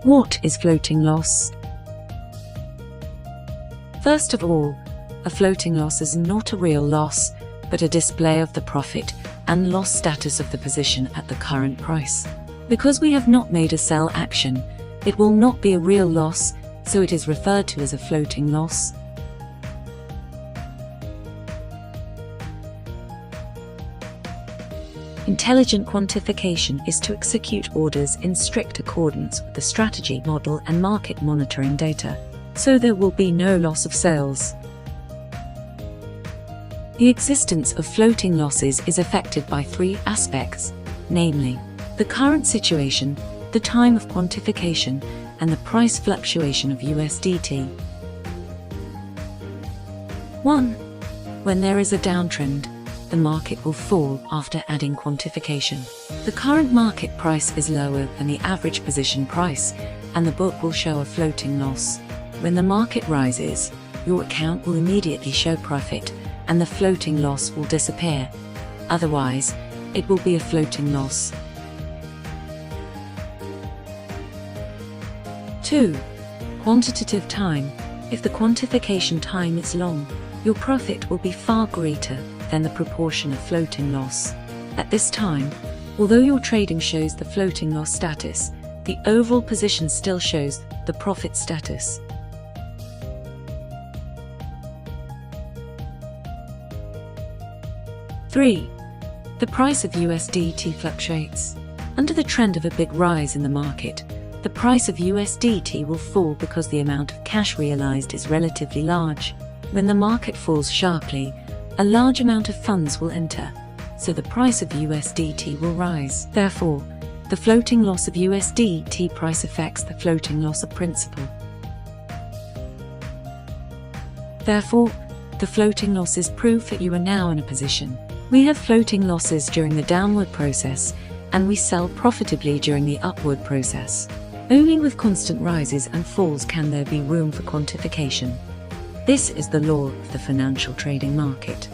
What is floating loss? First of all, a floating loss is not a real loss, but a display of the profit and loss status of the position at the current price. Because we have not made a sell action, it will not be a real loss, so it is referred to as a floating loss. Intelligent quantification is to execute orders in strict accordance with the strategy model and market monitoring data, so there will be no loss of sales. The existence of floating losses is affected by three aspects, namely, the current situation, the time of quantification, and the price fluctuation of USDT. 1. When there is a downtrend, the market will fall after adding quantification. The current market price is lower than the average position price, and the book will show a floating loss. When the market rises, your account will immediately show profit, and the floating loss will disappear. Otherwise, it will be a floating loss. 2. Quantitative time. If the quantification time is long, your profit will be far greater than the proportion of floating loss. At this time, although your trading shows the floating loss status, the overall position still shows the profit status. 3. The price of USDT fluctuates. Under the trend of a big rise in the market, the price of USDT will fall because the amount of cash realized is relatively large. When the market falls sharply, a large amount of funds will enter, so the price of USDT will rise. Therefore, the floating loss of USDT price affects the floating loss of principal. Therefore, the floating loss is proof that you are now in a position. We have floating losses during the downward process, and we sell profitably during the upward process. Only with constant rises and falls can there be room for quantification. This is the law of the financial trading market.